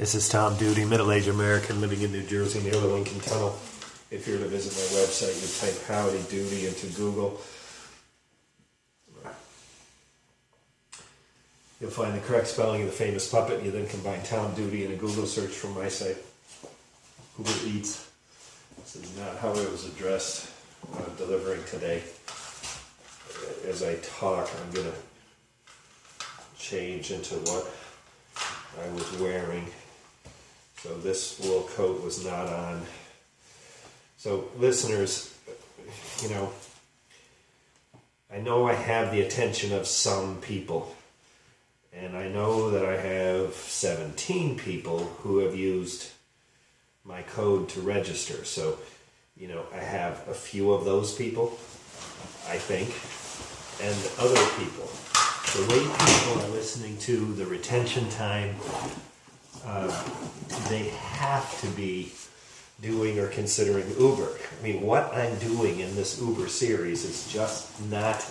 This is Tom Duty, middle-aged American living in New Jersey near the Lincoln Tunnel. If you were to visit my website, you type Howdy Doody into Google. You'll find the correct spelling of the famous puppet. You then combine Tom Duty in a Google search from my site, Ubereats. This is not how it was addressed delivering today. As I talk, I'm going to change into what I was wearing. So this wool coat was not on. So listeners, I know I have the attention of some people. And I know that I have 17 people who have used my code to register. So, I have a few of those people, I think, and other people. The way people are listening to the retention time, they have to be doing or considering Uber. I mean, what I'm doing in this Uber series is just not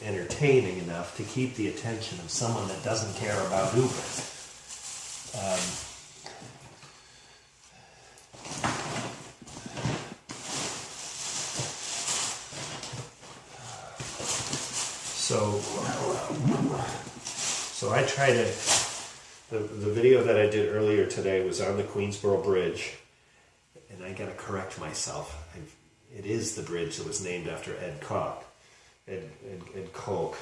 entertaining enough to keep the attention of someone that doesn't care about Uber. So I try to, the video that I did earlier today was on the Queensboro Bridge, and I gotta correct myself. It is the bridge that was named after Ed Koch. Ed Koch.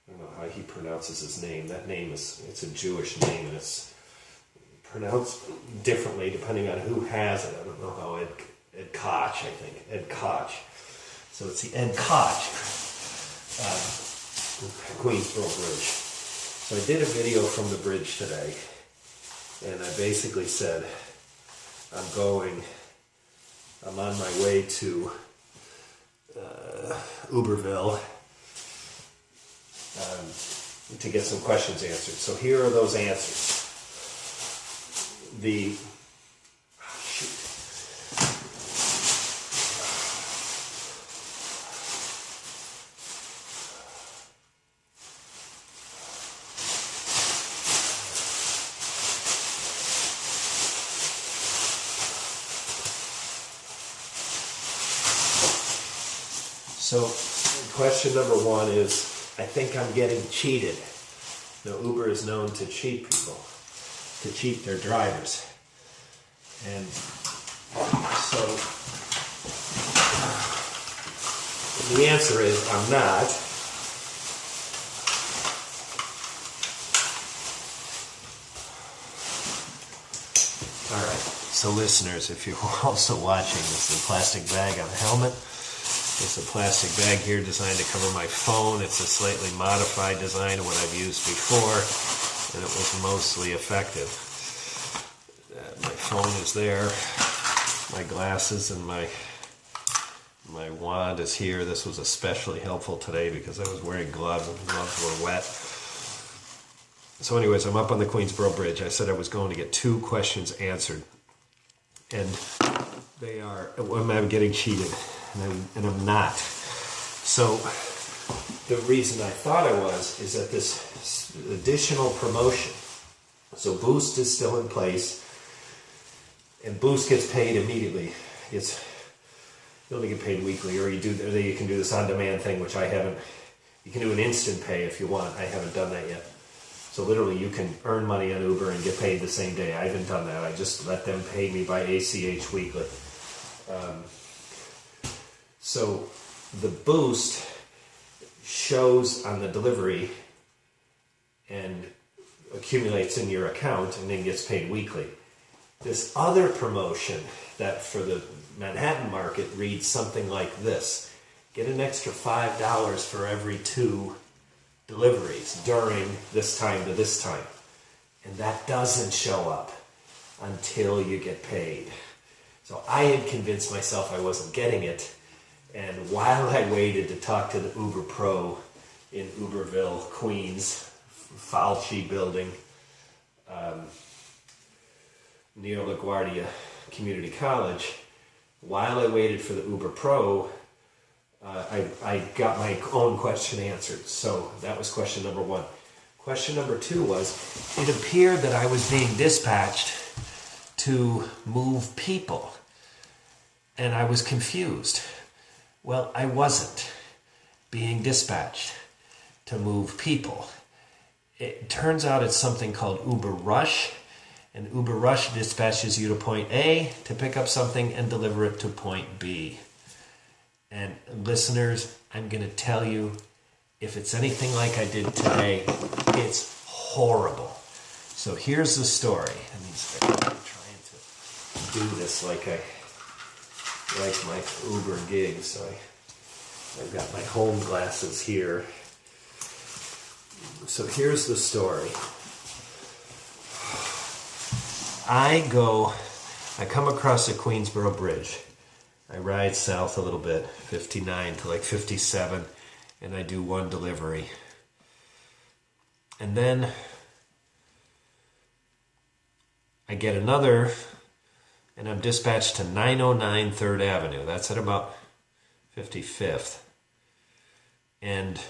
I don't know how he pronounces his name. That name it's a Jewish name, and it's pronounced differently depending on who has it. I don't know how Ed Koch, I think. Ed Koch. So it's the Ed Koch Queensboro Bridge. So I did a video from the bridge today, and I basically said, I'm on my way to Uberville to get some questions answered. So here are those answers. So question number one is, I think I'm getting cheated. Now, Uber is known to cheat people, to cheat their drivers. And so the answer is, I'm not. All right, so listeners, if you're also watching, this is a plastic bag on a helmet. It's a plastic bag here designed to cover my phone. It's a slightly modified design of what I've used before, and it was mostly effective. My phone is there, my glasses and my wand is here. This was especially helpful today because I was wearing gloves and the gloves were wet. So anyways, I'm up on the Queensboro Bridge. I said I was going to get 2 questions answered, and they are, am I getting cheated? And I'm not. So the reason I thought I was is that this additional promotion, so Boost is still in place, and Boost gets paid immediately. You only get paid weekly, or you can do this on-demand thing, which I haven't. You can do an instant pay if you want. I haven't done that yet. So literally, you can earn money on Uber and get paid the same day. I haven't done that. I just let them pay me by ACH weekly. So the Boost shows on the delivery and accumulates in your account and then gets paid weekly. This other promotion that for the Manhattan market reads something like this. Get an extra $5 for every 2 deliveries during this time to this time. And that doesn't show up until you get paid. So I had convinced myself I wasn't getting it. And while I waited to talk to the Uber Pro in Uberville, Queens, Falchi building, near LaGuardia Community College, while I waited for the Uber Pro, I got my own question answered. So that was question number 1. Question number 2 was, it appeared that I was being dispatched to move people, and I was confused. Well, I wasn't being dispatched to move people. It turns out it's something called Uber Rush, and Uber Rush dispatches you to point A to pick up something and deliver it to point B. And listeners, I'm going to tell you, if it's anything like I did today, it's horrible. So here's the story. I'm trying to do this like my Uber gig. So I've got my home glasses here. So here's the story. I come across the Queensboro Bridge. I ride south a little bit, 59 to like 57, and I do one delivery. And then I get another, and I'm dispatched to 909 3rd Avenue. That's at about 55th. And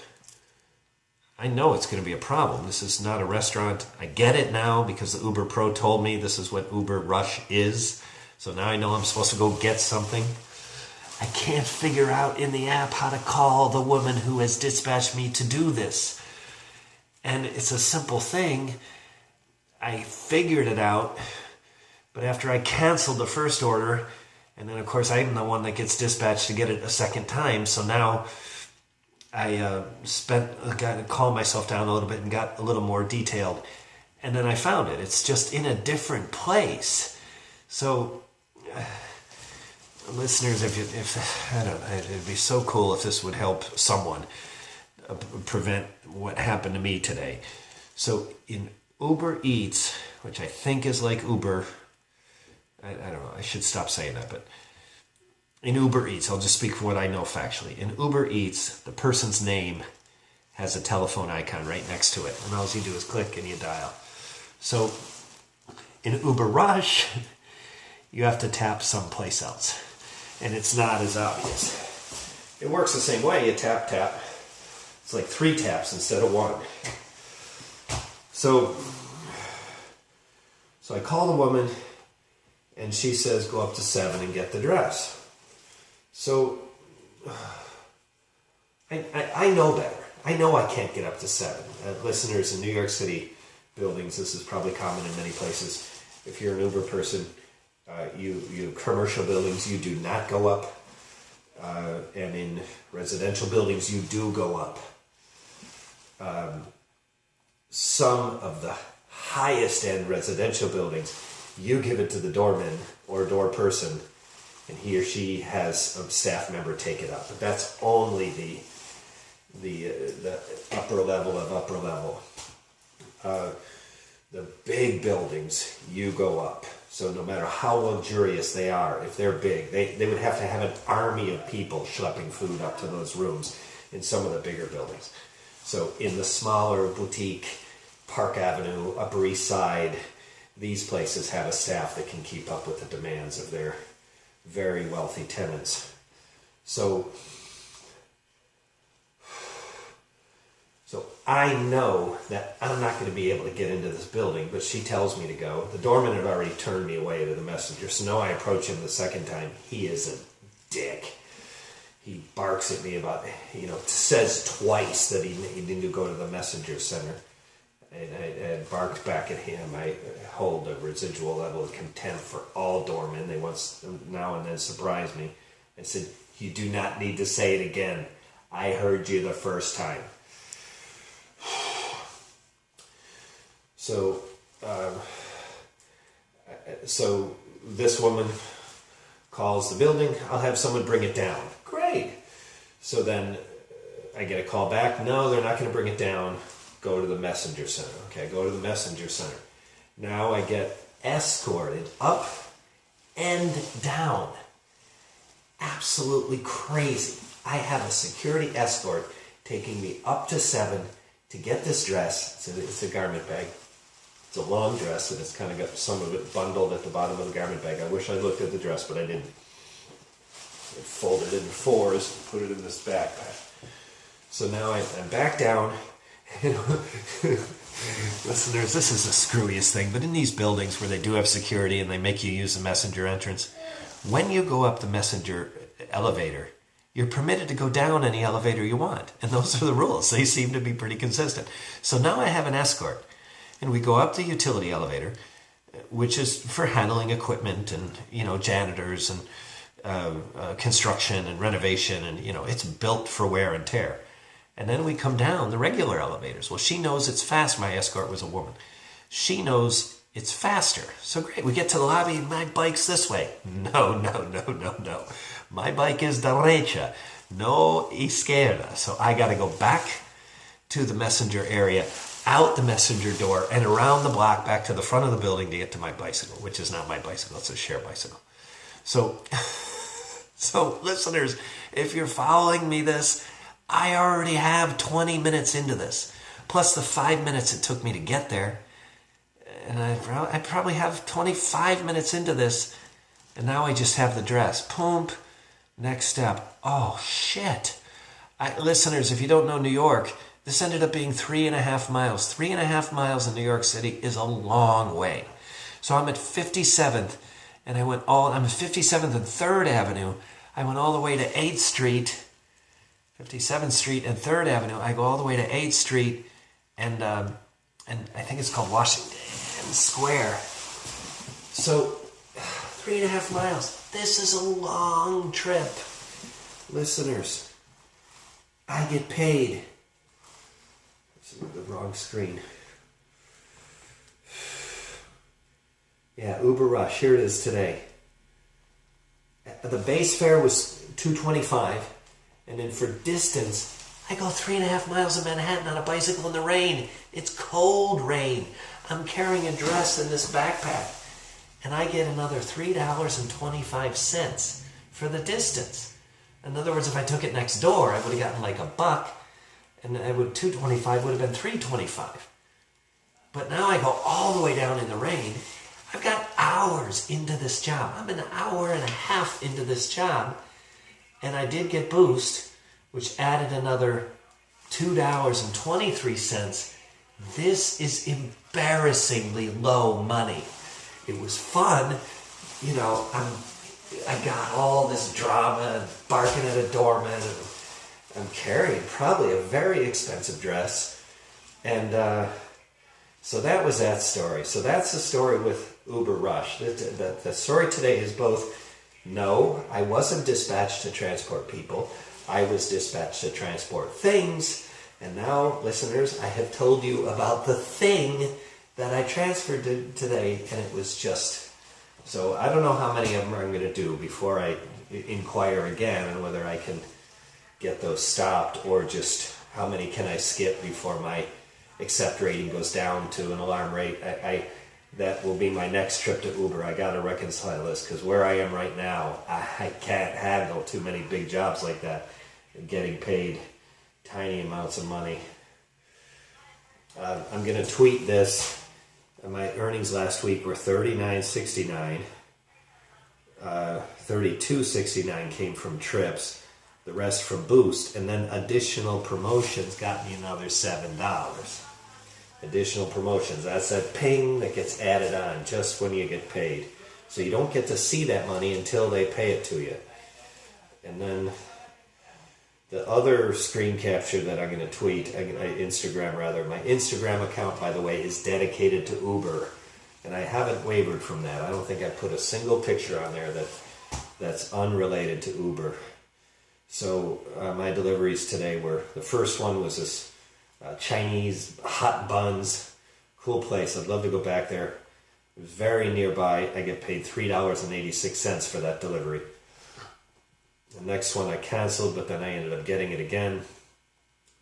I know it's going to be a problem. This is not a restaurant. I get it now because the Uber Pro told me this is what Uber Rush is. So now I know I'm supposed to go get something. I can't figure out in the app how to call the woman who has dispatched me to do this. And it's a simple thing. I figured it out. But after I canceled the first order, and then of course I'm the one that gets dispatched to get it a second time. So now I got to calm myself down a little bit and got a little more detailed. And then I found it. It's just in a different place. So, listeners, if I don't know, it'd be so cool if this would help someone prevent what happened to me today. So in Uber Eats, which I think is like Uber, I don't know, I should stop saying that, but in Uber Eats, I'll just speak for what I know factually. In Uber Eats, the person's name has a telephone icon right next to it. And all you do is click and you dial. So in Uber Rush, you have to tap someplace else. And it's not as obvious. It works the same way. You tap, tap. It's like 3 taps instead of 1. So I call the woman, and she says, go up to 7 and get the dress. So, I know better. I know I can't get up to 7. Listeners in New York City buildings, this is probably common in many places. If you're an Uber person, you commercial buildings, you do not go up. And in residential buildings, you do go up. Some of the highest end residential buildings, you give it to the doorman or door person, and he or she has a staff member take it up. But that's only the upper level of upper level. The big buildings, you go up. So no matter how luxurious they are, if they're big, they would have to have an army of people schlepping food up to those rooms in some of the bigger buildings. So in the smaller boutique, Park Avenue, Upper East Side, these places have a staff that can keep up with the demands of their very wealthy tenants. So I know that I'm not going to be able to get into this building, but she tells me to go. The doorman had already turned me away to the messenger, so now I approach him the second time. He is a dick. He barks at me about, says twice that he needed to go to the messenger center. And I barked back at him. I hold a residual level of contempt for all doormen. They once now and then surprise me. I said, you do not need to say it again. I heard you the first time. So this woman calls the building. I'll have someone bring it down. Great. So then I get a call back. No, they're not going to bring it down. Go to the messenger center. Okay, go to the messenger center. Now I get escorted up and down. Absolutely crazy. I have a security escort taking me up to 7 to get this dress. It's a garment bag. It's a long dress, and it's kind of got some of it bundled at the bottom of the garment bag. I wish I looked at the dress, but I didn't. I folded it into 4s and put it in this backpack. So now I'm back down. And Listeners, this is the screwiest thing, but in these buildings where they do have security and they make you use the messenger entrance, when you go up the messenger elevator, you're permitted to go down any elevator you want. And those are the rules. They seem to be pretty consistent. So now I have an escort, and we go up the utility elevator, which is for handling equipment and, janitors and construction and renovation, and, it's built for wear and tear. And then we come down the regular elevators. Well, she knows it's fast. My escort was a woman. She knows it's faster. So great. We get to the lobby and my bike's this way. No. My bike is derecha, no izquierda. So I got to go back to the messenger area, out the messenger door, and around the block back to the front of the building to get to my bicycle, which is not my bicycle. It's a share bicycle. So listeners, if you're following me this, I already have 20 minutes into this, plus the 5 minutes it took me to get there. And I probably have 25 minutes into this, and now I just have the dress. Poomp. Next step. Oh, shit. Listeners, if you don't know New York, this ended up being 3.5 miles. 3.5 miles in New York City is a long way. So I'm at 57th, and I'm at 57th and 3rd Avenue. I went all the way to 8th Street, 57th Street and 3rd Avenue. I go all the way to 8th Street, and I think it's called Washington Square. So 3.5 miles. This is a long trip. Listeners, I get paid. This is the wrong screen. Yeah, Uber Rush. Here it is today. The base fare was $2.25, and then for distance, I go 3.5 miles of Manhattan on a bicycle in the rain. It's cold rain. I'm carrying a dress in this backpack, and I get another $3.25 for the distance. In other words, if I took it next door, I would have gotten like $1, and $2.25 would have been $3.25. But now I go all the way down in the rain. I've got hours into this job. I'm an hour and a half into this job, and I did get Boost, which added another $2.23. This is embarrassingly low money. It was fun. I got all this drama and barking at a doorman, and I'm carrying probably a very expensive dress. And so that was that story. So that's the story with Uber Rush. The story today is both, no, I wasn't dispatched to transport people. I was dispatched to transport things. And now, listeners, I have told you about the thing that I transferred today, and it was just... So I don't know how many of them I'm going to do before I inquire again on whether I can get those stopped, or just how many can I skip before my accept rating goes down to an alarm rate. That will be my next trip to Uber. I got to reconcile this, because where I am right now, I can't handle too many big jobs like that and getting paid tiny amounts of money. I'm going to tweet this. My earnings last week were $39.69. $32.69 came from trips. The rest from Boost. And then additional promotions got me another $7. Additional promotions. That's that ping that gets added on just when you get paid. So you don't get to see that money until they pay it to you. And then the other screen capture that I'm going to tweet, my Instagram account, by the way, is dedicated to Uber. And I haven't wavered from that. I don't think I put a single picture on there that's unrelated to Uber. So my deliveries today were, the first one was this Chinese hot buns. Cool place. I'd love to go back there. It was very nearby. I get paid $3.86 for that delivery. The next one I canceled, but then I ended up getting it again.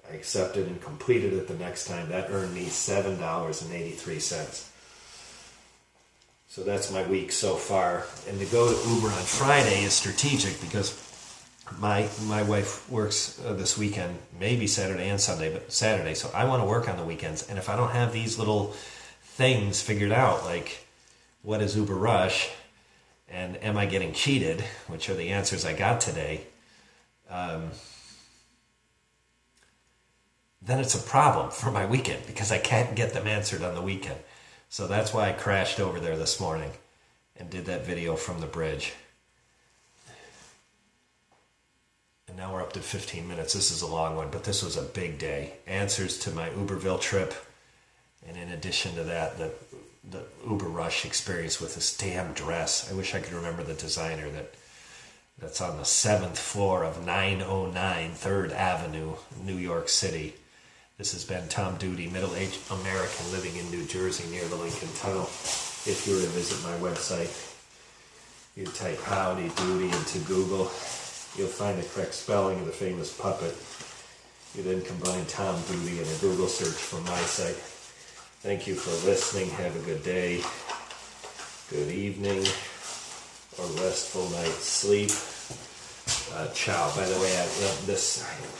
I accepted and completed it the next time. That earned me $7.83. So that's my week so far. And to go to Uber on Friday is strategic, because my wife works this weekend, maybe Saturday and Sunday, but Saturday. So I want to work on the weekends. And if I don't have these little things figured out, like what is Uber Rush, and am I getting cheated, which are the answers I got today, then it's a problem for my weekend because I can't get them answered on the weekend. So that's why I crashed over there this morning and did that video from the bridge. And now we're up to 15 minutes. This is a long one, but this was a big day. Answers to my Uberville trip. And in addition to that, the Uber rush experience with this damn dress. I wish I could remember the designer that's on the 7th floor of 909 3rd Avenue, New York City. This has been Tom Duty, middle-aged American living in New Jersey near the Lincoln Tunnel. If you were to visit my website, you type Howdy Doody into Google. You'll find the correct spelling of the famous puppet. You then combine Tom Duty in a Google search for my site. Thank you for listening. Have a good day, good evening, or restful night's sleep. Ciao. By the way, I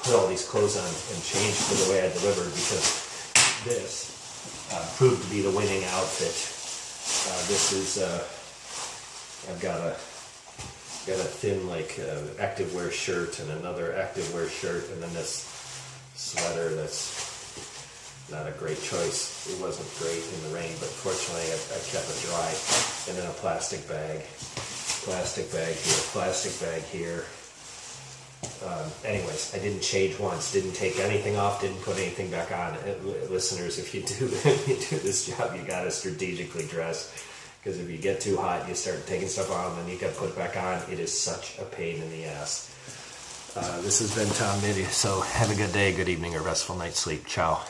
put all these clothes on and changed for the way I delivered because this proved to be the winning outfit. This is I've got a thin activewear shirt and another activewear shirt, and then this sweater that's not a great choice. It wasn't great in the rain, but fortunately I kept it dry. And then a plastic bag here. Anyways, I didn't change once, didn't take anything off, didn't put anything back on. Listeners, if you do this job, you gotta strategically dress, because if you get too hot, you start taking stuff on, then you gotta put it back on. It is such a pain in the ass. This has been Tom Duty, so have a good day, good evening, or restful night's sleep. Ciao.